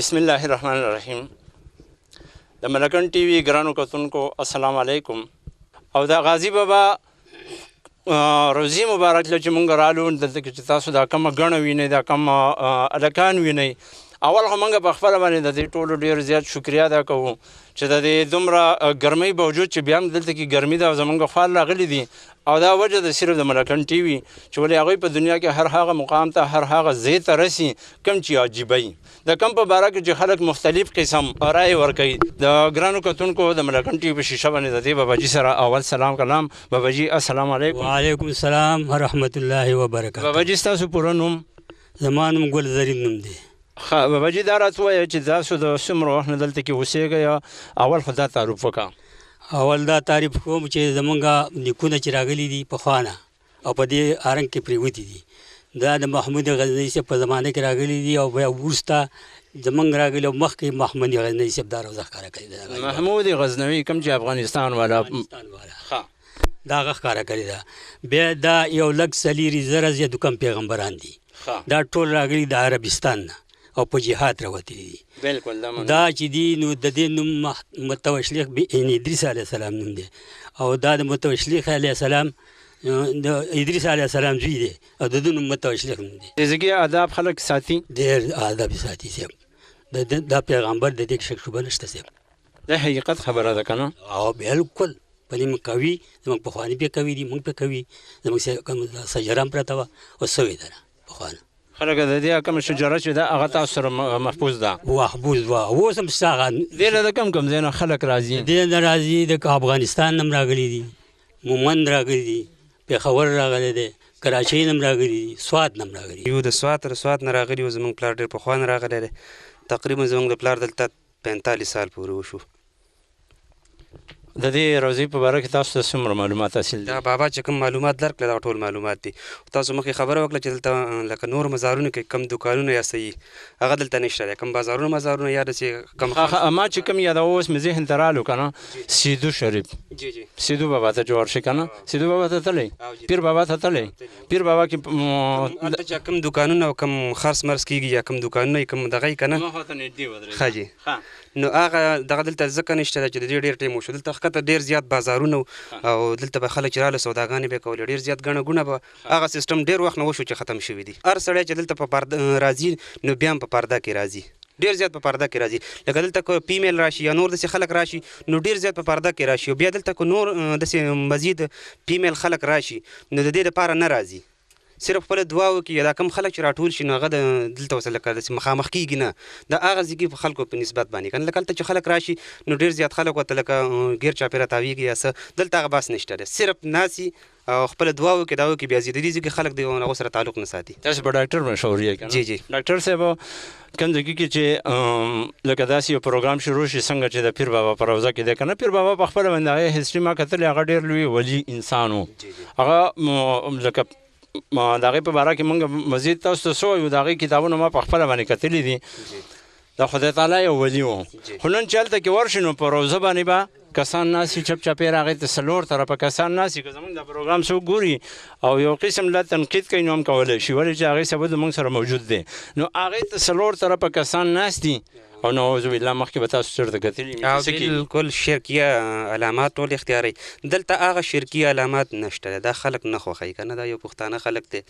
بسم الله الرحمن الرحیم. د ملکن ټي وي ګرانو کتونکو السلام علیکم. او دا غازی بابا روزي مبارک له چې مونږ رالو دلته کې چې تاسو دا کومه ګڼه وینئ دا کومه هلکان وینئ، اول خو موږ په خپله باندې د دې ټولو ډېر زیات شکریا ادا کوو چې د دې دومره ګرمۍ باوجود چې بیا هم دلته کې ګرمي ده او زموږ خوال راغلي دي، او دا وجه د صرف د ملکن ټي وي چې ولې هغوی په دنیا کې هر هغه مقام ته هر هغه ځای ته رسي کوم چې عجیبه وي، د کوم په باره کې چې خلک مختلف قسم رای ورکوي. د ګرانو کتونکو د ملکن ټي وي په شیشه باندې د دې باباجي سره اول سلام کلام. باباجي السلام علیکم. وعلیکم السلام ورحمت الله وبرکاته. باباجي ستاسو پوره نوم؟ زما نوم ګل زرین نوم دی. ښه باباجي دا راته ووایه چې تاسو د څومره وخت نه دلته کې اوسېږئ؟ اول خو دا تعارف وکړه. اول دا تعریف کوم چې زمونږ نیکونه چې راغلي دي پخوانه او په دې ارنګ کې پرېوتي دي، دا د محمود غزنوي صاحب په زمانه کې راغلي دي او بیا وروسته زمونږ راغلي او مخکې محمد غزنوي صاحب دا روزه ښکاره کړې ده. محمود غزنوي کوم چې افغانستان والا دا هغه ښکاره کړې ده. بیا دا یو لږ څلېرې زره زیاتو کم پیغمبران دي، دا ټول راغلي د عربستان نه او په جهاد راوتلي دي. بالکل دا چې دي نو د دې نوم متوشلیخ بن ادریس علیه السلام نوم دی، او دا د متوشلیخ علیه السلام د ادریس علیه السلام زوی دی او د ده نوم متوشلیخ نوم دی. د زګي آداب خلک ساتي، ډېر آداب ساتي صاحب. دا پیغمبر د دې شک شبه نشته صاحب. دا حقیقت خبره ده که نه؟ او بالکل په دې موږ کوي، زموږ پخواني پرې کوي دي، موږ پرې کوي، زموږ سجره هم پرته وه اوس سوې ده پخوانه. خلک د دې کومه شجره چې ده هغه تاسو سره محفوظ ده؟ محفوظ وه. اوس هم شته هغه. دې له د کوم کوم ځای نه خلک راځي؟ دې نه راځي د افغانستان نه هم راغلي دي، مومند راغلي دي، پېښور راغلی دی، کراچۍ نه هم راغلي دي، سوات نه هم راغلي دي. یو د سوات نه راغلي و، زموږ پلار ډېر پخوا نه راغلی دی، تقریبا زموږ د پلار دلته 45 سال پورې وشو. د دې روضې په باره کې تاسو ته څومره معلومات حاصل دي؟ دا بابا چې کوم معلومات درکړه دا ټول معلومات دي. تاسو مخکې خبره وکړه چې دلته لکه نور مزارونو کې کم دکانونه یا څه یي هغه دلته نشته دی، کم بازارونه مزارونه یا داسې کم. ما چې کوم یادوه اوس مې ذهن ته رالو که نه، سیدو شریف، سیدو بابا ته جوړ شي که نه، سیدو بابا ته تللی، پیر بابا ته تللی، پیر بابا کې هلته چې کم دکانونه او کم خرڅ مرڅ کېږي یا کم دکانونه یې کم دغه یي که نه. ښه جي. نو هغه دغه دلته ځکه نشته ده چې د دې ډېر ټایم وشو، دلته ښکته ډېر زیات بازارونه او دلته به خلک چې راله سوداګانې به یې کولې، ډېر زیات ګڼه ګوڼه به هغه سیسټم ډېر وخت نه وشو چې ختم شوي دي. هر سړی چې دلته په پرده راځي نو بیا هم په پرده کې راځي، ډېر زیات په پرده کې راځي. لکه دلته که فیمیل راشي یا نور داسې خلک راشي نو ډېر زیات په پرده کې راشي، او بیا دلته که نور داسې مزید فیمیل خلک راشي نو د دې دپاره نه راځي، صرف خپله دعا وکړي. یا دا کم خلک چې راټول شي نو هغه دلته ورسره لکه داسې مخامخ کېږي نه، د هغه ځایګي په خلکو په نسبت باندې که نه. لکه هلته چې خلک راشي نو ډېر زیات خلک ورته لکه ګیر چاپېره تاویږي یا څه، دلته هغه بس نشته دی، صرف ناسي او خپله دعا وکړي، دا وکړي، بیا د دې ځایګي خلک د هغو سره تعلق نه ساتي. تاسو په ډاکټر مشهور یې که نه؟ جی جی. ډاکټر صاحب کوم ځای کې چې لکه داسې یو پروګرام شروع شي څنګه چې د پیر بابا په روضه کې دی که نه، پیر بابا په خپله باندې هغې هسټري ما کتلې، هغه ډېر لوی ولی انسان و. هغه لکه د هغې په باره کې موږ مزید تاسو ته څه وایو، د هغې کتابونه ما په خپله باندې کتلي دي، د خدای تعالی یو ولي و. خو نن چې هلته کې ورشي نو په روضه باندې به کسان ناستي چپ چاپېره، هغې ته څلور طرفه کسان ناستي، که زموږ دا پروګرام څوک ګوري او یو قسم لا تنقید کوي نو هم کولی شي، ولې چې هغې ثبوت زموږ سره موجود دی. نو هغې ته څلور طرفه کسان ناستي او نعوذ بالله مخکې به تاسو چېرته کتلي بالکل شرکیه علامات ټول اختیاروي. دلته هغه شرکي علامات نشته دی، دا خلک نه خوښوي که نه، دا یو پښتانه خلک دی.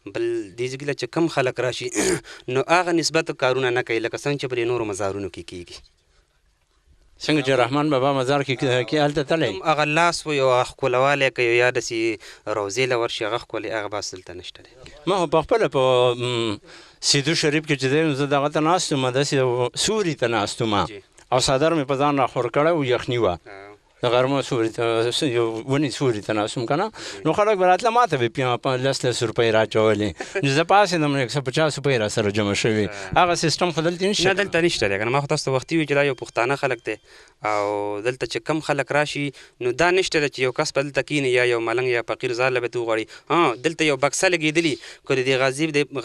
بل دې ځای کې چې کم خلک راشي نو هغه نسبت کارونه نه کوي لکه څنګه چې په نورو مزارونو کې کېږي. څنګه چې رحمان بابا مزار کې هلته تللی هغه لاس وي او هغه ښکلوالی کوي یا داسې روضې له ورشي هغه ښکلې هغه بس دلته نشته دی. ما خو پخپله په سیدو شریف کې چې دی نو زه دغه ته ناست وم، داسې سوري ته ناست وم او څادر مې په ځان راخور کړی و، یخني وه، د غرمو سوري ته یو ونې سوري ته ناست وم که نه، نو خلک به راتله ما ته به 10 روپۍ راچولې، نو زه پاڅېدم 150 روپۍ را سره جمع شوې. هغه سیسټم خو دلته نشته؟ نه دلته نشته دی که نه. ما خو تاسو ته وختي وي چې دا یو پښتانه خلک دی او دلته چې کم خلک راشي نو دا نشته ده چې یو کس په دلته کښېني یا یو ملنګ یا فقیر ځاله به ته وغواړي. دلته یو بکسه لګېدلي، که د دې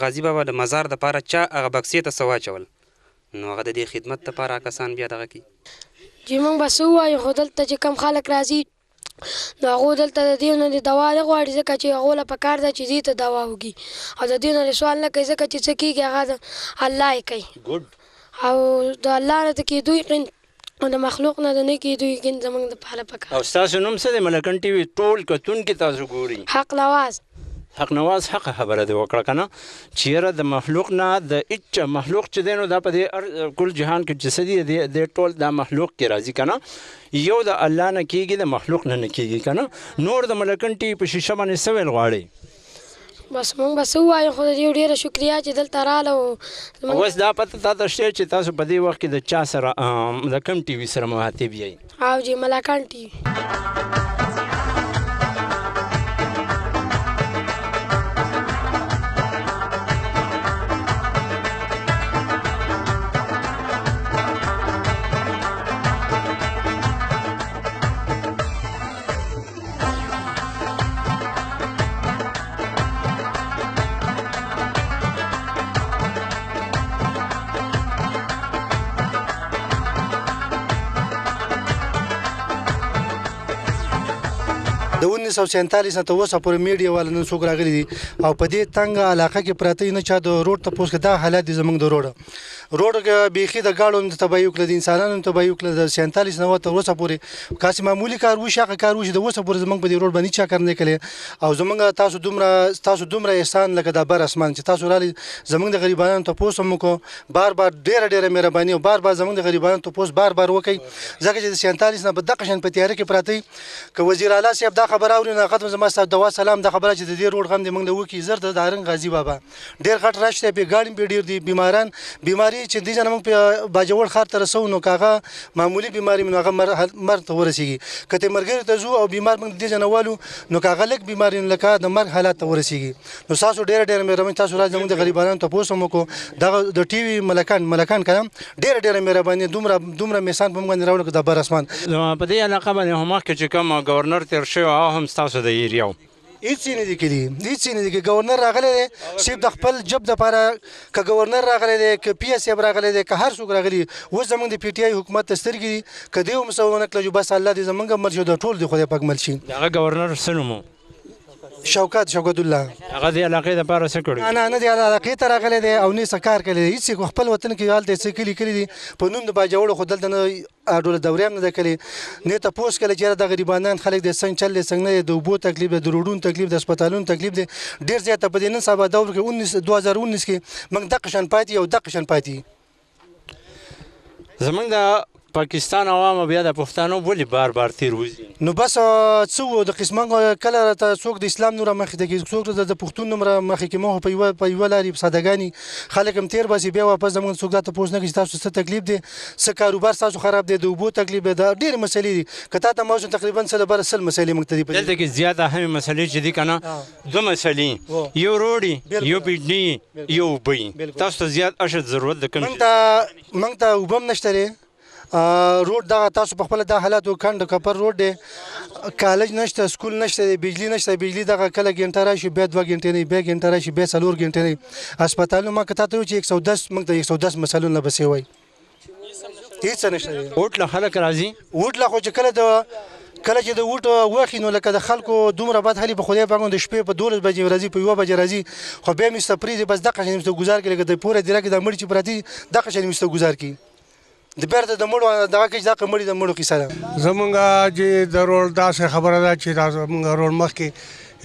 غازي بابا د مزار دپاره چا هغه بکسې ته څه واچول نو هغه د دې خدمت دپاره کسان بیا دغه کړي. چې موږ به څه ووایو، خو دلته چې کم خلک راځي نو هغو دلته د دې نه د دوا نه غواړي، ځکه چې هغو له پکار ده چې دې ته دوا وکړي، او د دې نه سوال نه کوي ځکه چې څه کېږي هغه الله یې کوي. او د الله نه د کېدو یقین او د مخلوق نه د نه کېدو یقین زموږ دپاره پکار او ستاسو نوم څه دی ملکن ټي وي ټول کتونکي تاسو ګوري حق نواز حق نواز حق خبره دی وکړه که نه چې یاره د مخلوق نه د هېچ مخلوق چې دی نو دا په دې کل جهان کې چې څه دي د ټول دا مخلوق کې راځي که نه یو د الله نه کېږي د مخلوق نه نه کېږي که نه نور د ملکن ټي وي په شیشه باندې څه ویل غواړئ بس مونږ به څه ووایو خو د دې ډېره شکریا چې دلته راله اوس دا پته تا ته شته چې تاسو په دې وخت کې د چا سره د کوم ټي وي سره مخاطب یئ او جی ملکان ټي وي د 1947 نه تر اوسه پورې میډیا والا نن څوک راغلي دي او په دې تنګه علاقه کې پراته نه چا د روډ تپوس کې دا حالات دي زموږ د روډ بیخي د ګاډو تباهي وکړه د انسانانو تباهي وکړه د 47 نه تر اوسه پورې کاسې معمولي کار وشي هغه کار وشي د اوسه پورې زموږ په دې روډ باندې چا کار نه کړی او زموږ تاسو دومره احسان لکه د بر اسمان چې تاسو رالي زموږ د غریبانو تپوس هم وکړو بار ډېره مهرباني او بار زموږ د غریبانو تپوس بار وکړي ځکه چې د 47 نه په دغه شان په تیاره کې پراته که وزیر اعلی صاحب دا خبر اوري نه ختم زما ستاسو دوا سلام د خبره چې د دې روډ غم دې موږ له وکي زر د هارنګ غازی بابا ډېر غټ راشته په ګاډي په ډېر دي بیماری چې دې جن موږ په باجوړ خار ته رسو نو کاغه معمولی بیماری من هغه مرګ ته ورسیږي کته مرګ ته زو او بیمار موږ دې جنوالو نو کاغه لک بیماری لکه د مرګ حالات ته ورسیږي نو تاسو ډېر مهرباني تاسو راځي موږ د غریبانو ته پوسو مو کو د ټي وي ملکان کلام ډېر مهرباني دومره میسان په موږ راول د بر اسمان په دې علاقه باندې هم چې کوم گورنر تیر شو هم تاسو د ایریاو هیڅ نه دي کړي هیڅ نه دي گورنر راغلی دی صرف د خپل جب د لپاره که گورنر راغلی دی که پی اس اف راغلی دی که هر څوک راغلی اوس زموږ د پی ټی آی حکومت ته سترګې دي که دې هم څه ونه کړه بس الله دې زموږ مل شو د ټول د خدای پاک مل شي هغه گورنر څه نوم شوکت الله هغه د علاقې لپاره څه کړی نه د علاقې ته راغلی دی او نه څه کار کړی دی هیڅ خپل وطن کې حالت څه کړي دي په نوم د باجوړ خو دلته نه ډول دورې هم نه کړي نه تاسو کله چې د غریبانان خلک د څنګه چل څنګه د وبو تکلیف د روډونو تکلیف د هسپتالونو تکلیف دی ډیر زیات په دې نن سبا دور کې 2019 کې موږ د قشن پاتې او د قشن پاتې زمونږ د پاکستان عوام بیا د پښتنو ولې بار تیر وځي نو بس څو د قسمه کله ته څوک د اسلام نور مخې ته څوک د پښتون نوم مخې کې مو په یو لاري سادهګانی خلک هم تیر باسي بیا واپس زموږ څوک د تاسو نه کې تاسو څه تکلیف دي څه کاروبار تاسو خراب دي د وبو تکلیف دی ډېر مسلې دي کته ته موږ تقریبا سره بر سل مسلې موږ ته دي دلته کې زیاته اهم مسلې چې دي کنه دوه مسلې یو روډي یو پیډنی یو بي تاسو ته زیات اشد ضرورت د کوم موږ ته وبم نشته روډ دا تاسو په خپل د حالاتو کند کپر روډ دی کالج نشته سکول نشته بجلی نشته بجلی دغه کله ګنټه راشي بیا 2 ګنټې نه بیا ګنټه راشي بیا 4 ګنټې نه هسپتالونو ما کته ته چې 110 موږ ته 110 مسلونه بسې وای هیڅ نشته وټ له خلک راځي وټ له خو چې کله چې د وټ واخی نو لکه د خلکو دومره بد حالي په خدای باندې د شپې په 12 بجې ورځي په 1 بجې راځي خو به مستپری دي بس دغه شنه گزار کې لکه د پوره دی راکې د مړ چې پراتی دغه شنه مست گزار کی د بیرته د مړو دغه کې ځکه مړي د مړو کیسه ده زمونږه چې د رول داسې خبره ده چې تاسو مونږ رول مخ کې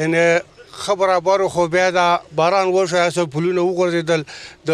ان خبره بارو خو بیا دا باران وشو اسو پلونه وګرځیدل د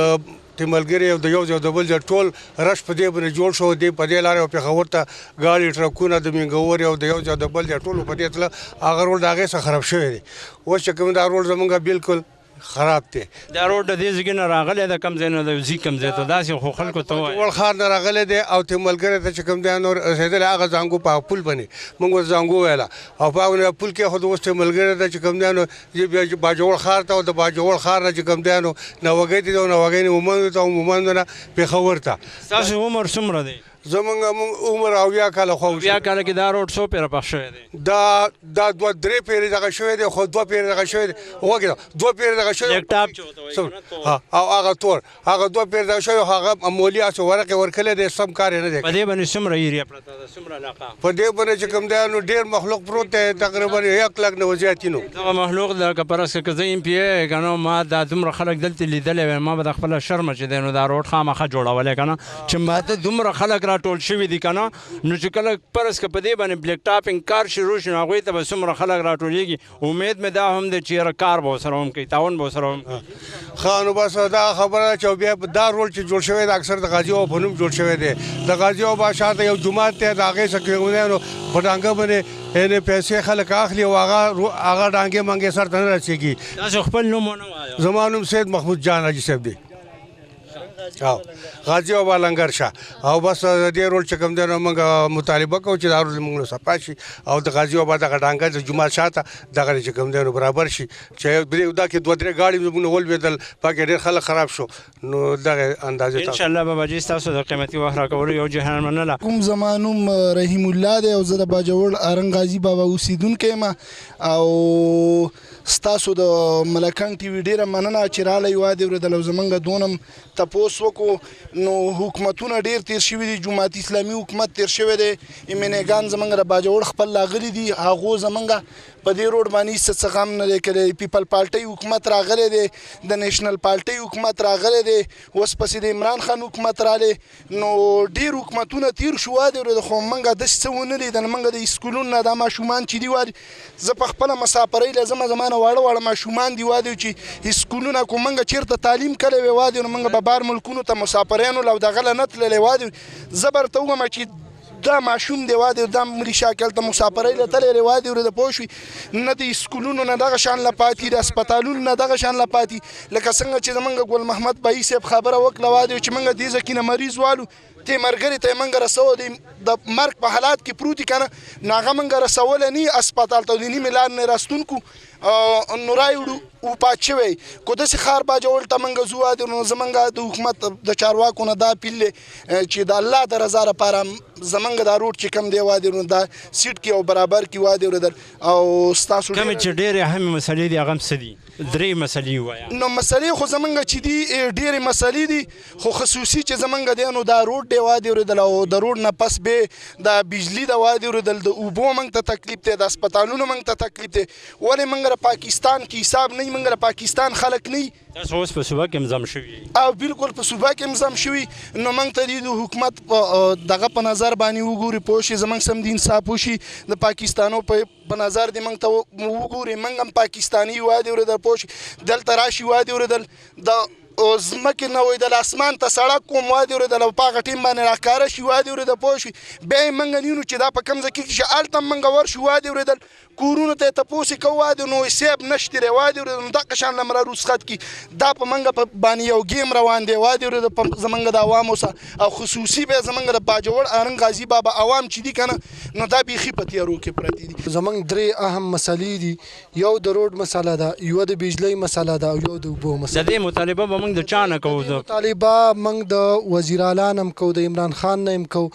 تملګری او د یو د بل ټول رش په دې باندې جوړ شو دی په دې لارې په خبر ته غاړي ټرکونه د منګور او د یو د بل ټول په دې تل هغه رول دغه څخه خراب شوی دی اوس چې کوم دا رول زمونږه بالکل خراب دی دا روډ د دې ځګنه راغلی د کم ځای نه د زی کم ځای ته داسې خو خلکو ته وایي ول خار نه راغلی دی او تملګری ته چې کوم دی نور رسېدلی هغه زانګو په پل باندې موږ زانګو ویله او په هغه پل کې خو د اوس تملګری ته چې کوم دی نو بیا باجوړ خار ته او د باجوړ خار نه چې کوم دی نو نوګی ته نوګی نه ومنځ ته ومنځ نه پېښور ته ستاسو عمر څومره دی زمونږ عمر اویا کاله خو بیا کله کې دا روډ څو پیره پخ شوی دی دا دوه درې پیرې دغه شوی دی خو دوه پیرې دغه شوی دی وګوره دوه پیرې دغه شوی لیپټاپ چې ورته وایي که نه، ها او هغه تور هغه دوه پیرې دغه شوی هغه معمولي هسې ورقې ورکړی دی سم کار یې نه دی په دې باندې څومره ایریا پرته ده څومره علاقه په دې باندې چې کوم دی نو ډېر مخلوق پروت دی تقریبا 1 لک نه زیات نو دغه مخلوق لکه پرس که زه ایم پی ای که نه ما دا دومره خلک دلته لیدلی وی ما به د خپله شرمه چې دی نو دا روډ خامخا جوړولی که نه چې ماته دومره خلک راټول شوي دي که نه نو چې کله پرس که په دې باندې بلیک ټاپینګ کار شروع شي نو هغوی ته به څومره خلک راټولېږي امید مې دا هم دی چې یاره کار به ورسره هم کوي تعاون به ورسره هم ښه نو بس دا خبره ده چې بیا دا روډ چې جوړ شوی دی اکثر د غازي بابا په نوم جوړ شوی دی د غازي بابا شاته یو جومات دی د هغې څخه کوم نو په ډانګه باندې یعنې پیسې خلک اخلي او هغه ډانګې منګې سر ته نه رسېږي تاسو خپل نوم ونه وایه زما نوم سید محمود جان حاجي صاحب دی او غازي بابا لنګر شاه او بس د دې روډ چې کوم دی نو موږ مطالبه کوو چې دا روډ موږ له صفا شي او د غازي بابا دغه ډانګه د جومات شاته دغه چې کوم دی نو برابر شي چې دا کې دوه درې ګاډي زموږ نه ولوېدل پکې ډېر خلک خراب شو نو دغه اندازې انشاءالله باباجي ستاسو د قیمتي وخت راکولو یو جهان منله کوم زما نوم رحیم الله دی او زه د باجوړ ارنګ غازي بابا اوسیدونکی یم او ستاسو د ملکان ټي وي ډیره مننه چې رالی وادي اورېدل او زمونږ دونم تپوس وکړو نو حکومتونه ډیر تیر شوي دي جماعت اسلامي حکومت تیر شوی دی ایمنېګان زمونږ د باجوړ خپل لاغلي دي هغو زمونږ په دې روډ باندې هېڅ غم نه دی کړی پیپل پارټۍ حکومت راغلی دی د نیشنل پارټۍ حکومت راغلی دی اوس پسې د عمران خان حکومت رالی نو ډیر حکومتونه تیر شو وادي اورېده خو موږ داسې څه ونه لیدل موږ د سکولونو نه دا ماشومان چې دي وادي زه په خپله مسافرۍ له ځمه زما نه واړه واړه ماشومان دي وادي چې سکولونه کو موږ چېرته تعلیم کړی وی وادي نو موږ به بار ملکونو ته مسافریانو له دغه له نه تللی وادي زه به ورته ووایم چې دا ماشوم دی وادي دا ملي شاکل ته مسافرۍ له تللی وادي ورته پوه شوي نه د سکولونو نه دغه شان له پاتې د هسپتالونو نه دغه شان له پاتې لکه څنګه چې زمونږ ګل محمد بهي صاحب خبره وکړه وادي چې موږ دې ځکې نه مریض والو ته مرګري ته موږ رسو د مرګ په حالات کې پروت که نه نو هغه موږ رسولی نه هسپتال ته د نیمې لار نه راستونکو نو راوړو او پات شوی کو داسې ښار باجوړ ته موږ ځو وادي نو زمونږ د حکومت د چارواکو نه دا اپیل دی چې د الله د رضا لپاره زمونږ دا روډ چې کوم دی وادي نو دا سیټ کې او برابر کې وادي اورېدل او ستاسو کومې چې ډېرې اهمې مسلې دي هغه هم څه دي درې مسلې ووایه نو مسلې خو زمونږ چې دي ډېرې مسلې دي خو خصوصي چې زمونږ دی نو دا روډ دی وادي اورېدل او د روډ نه پس به د بجلي د وادي اورېدل د اوبو موږ ته تکلیف دی د هسپتالونو موږ ته تکلیف دی ولې موږ د پاکستان کې حساب نه موږ د پاکستان خلک نه تاسو اوس په صوبه کې مزم شوي او بالکل په صوبه کې مزم شوي نو موږ ته د حکومت دغه په نظر باندې وګوري پوه شي زموږ سم د انصاف وشي د پاکستانو په نظر دې موږ ته وګوري موږ هم پاکستاني وادي اورېدل پوه شي دلته راشي وادي اورېدل د ځمکې نه وایي د اسمان ته سړک کوم وادي اورېدل او په هغه ټیم باندې راښکاره شي وادي اورېدل پوه شي بیا یې موږ نیونو چې دا په کوم ځای کې چې هلته موږ ورشو وادي اورېدل کورونو ته یې تپوس یې کوو وادي نو صیب نشته دی وادي اورېدل نو دغه شان له مره رخصت کړي دا په موږ په باندې یو ګیم روان دی وادي اورېدل په زموږ د عوامو سره او خصوصي به زموږ د باجوړ ارنګ غازي بابا عوام چې دي که نه نو دا بیخي په تیارو کې پرتې دي زمونږ درې اهم مسلې دي یو د روډ مسله ده یو د بجلۍ مسله ده او یو د اوبو مسله د دې مطالبه به موږ د چا نه کوو مطالبه موږ د وزیر اعلی نه هم کوو د عمران خان نه هم کوو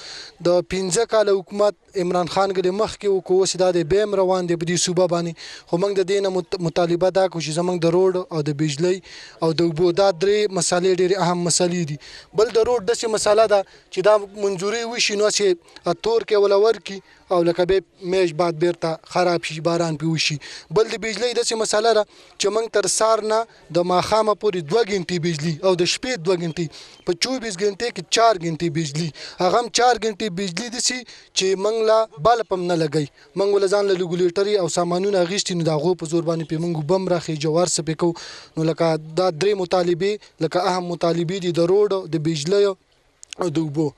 د 15 کاله حکومت عمران خان ګلې مخکې وکړو اوس دا دی بیا هم روان دی په دې صوبه باندې خو موږ د دې نه مطالبه دا کوو چې زموږ د روډ او د بجلۍ او د اوبو دا درې مسلې ډېرې اهم مسلې دي بل د روډ داسې مسله ده چې دا منظوري وشي نو چې تور کې ولا ورکي او لکه به میش بعد بیرته خراب شي باران پې وشي بل د بجلۍ داسې مسله ده چې موږ تر سهار نه د ماښامه پورې 2 غنټې بجلي او د شپې 2 غنټې په 24 غنټې کې 4 غنټې بجلي هغه هم 4 غنټې بجلي داسې چې موږ له بلب هم نه لګئ موږ له ځان له لګولیټري او سامانونه اخیستي نو د هغو په زور باندې پې موږ بم راخېجو ور څه پې کوو نو لکه دا درې مطالبې لکه اهم مطالبې دي د روډ د بجلۍ او د اوبو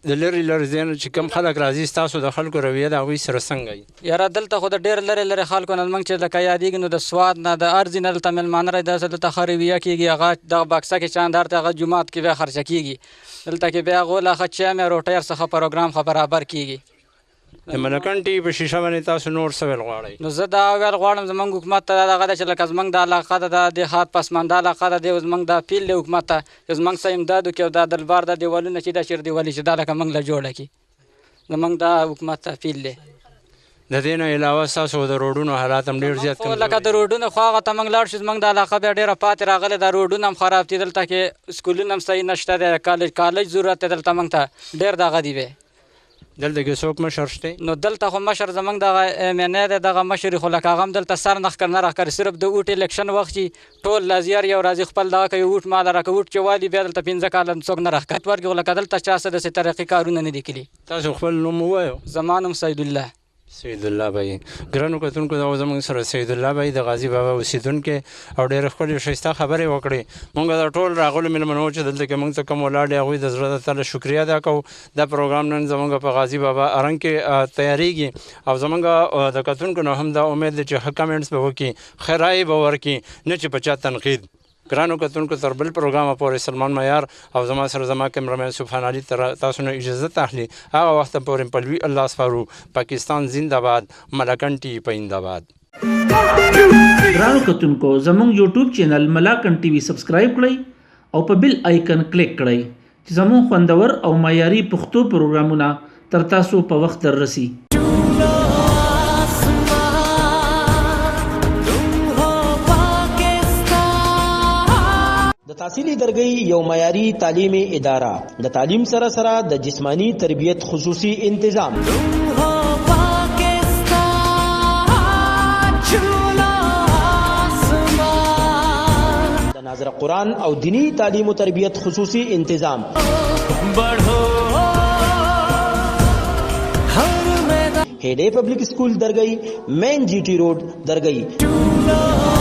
د لرې لرې ځایونو چې کوم خلک راځي ستاسو د خلکو رویه د هغوی سره څنګه وي؟ یاره دلته خو د ډېر لرې لرې خلکو نه زموږ چې لکه یادېږي نو د سوات نه د ارزي نه دلته مېلمانه راځي داسې دلته ښه رویه کېږي هغه دغه بکسه کې چاندار ته هغه جومات کې بیا خرچه کېږي دلته کې بیا هغو له ښه چای مې روټۍ هر څه ښه پروګرام ښه برابر کېږي. د ملکن ټي وي په شیشه باندې تاسو نور څه ویل غواړئ؟ نو زه دا ویل غواړم زموږ حکومت ته دا دغه ده چې لکه زموږ دا علاقه ده دا د ښاد پسمانده علاقه ده دی زموږ دا پیل دی حکومت ته چې زموږ څه امداد وکړي او دا دلبار دا دیوالونه چې دا چیر دیوالي چې دا لکه موږ له جوړه کړي زموږ دا حکومت ته پیل دی. د دې نه علاوه ستاسو د روډونو حالات هم ډېر زیات کمزوري لکه د روډونو خو هغه ته موږ لاړ شو زموږ د علاقه بیا ډېره پاتې راغلې دا روډونه هم خراب دي دلته کې سکولونه هم صحیح نشته دی کالج ضرورت دی دلته موږ ته ډېر دغه دی وی. دلته کې څوک مشر شته؟ نو دلته خو مشر زموږ دغه ایم دی دغه مشر خو لکه هغه هم دلته سر نه ښکر نه راښکاري صرف د اوټ الیکشن وخت چې ټول لازیار یو راځي خپل دغه کوي اوټ ما دره که اوټ چې والي بیا دلته 15 کاله څوک نه راښکاري ورکړي خو لکه دلته چا څه داسې ترقي کارونه نه دي کړي. تاسو خپل نوم ووایو؟ زما نوم سید الله. سید الله بای ګرانو کتونکو دا زموږ سره سید الله بای د غازي بابا اوسیدونکي او ډېرې ښکلې ښایسته خبرې وکړې. موږ دا ټول راغلو مېلمنو چې دلته کې موږ ته کوم ولاړ دي هغوی د زړه د تله شکریه ادا کوو. دا پروګرام نن زموږ په غازي بابا ارنګ کې تیارېږي او زموږ د کتونکو نه هم دا امید دی چې ښه کمنټس به وکړي ښه رایې به ورکړي نه چې په چا تنقید. ګرانو کتونکو تر بل پروګرامه پورې سلمان معیار او زما سره زما کیمرامین سبحان علي تاسو نه اجازه اخلي. هغه وخت پورې پلوي الله سپارو. پاکستان زنده باد. ملکن ټي وي پاینده باد. ګرانو کتونکو زموږ یوټیوب چینل ملکن ټي وي سبسکرایب کړئ او په بیل آیکن کلیک کړئ چې زموږ خوندور او معیاري پښتو پروګرامونه تر تاسو په وخت دررسي. د تحصیلي درګۍ یو معیاري تعلیمي اداره د تعلیم سره سره د جسمانی تربیت خصوصي انتظام د ناظر قرآن او دینی تعلیم و تربیت خصوصي انتظام هیډې پبلک سکول درګۍ مین جی ټي روډ درګۍ.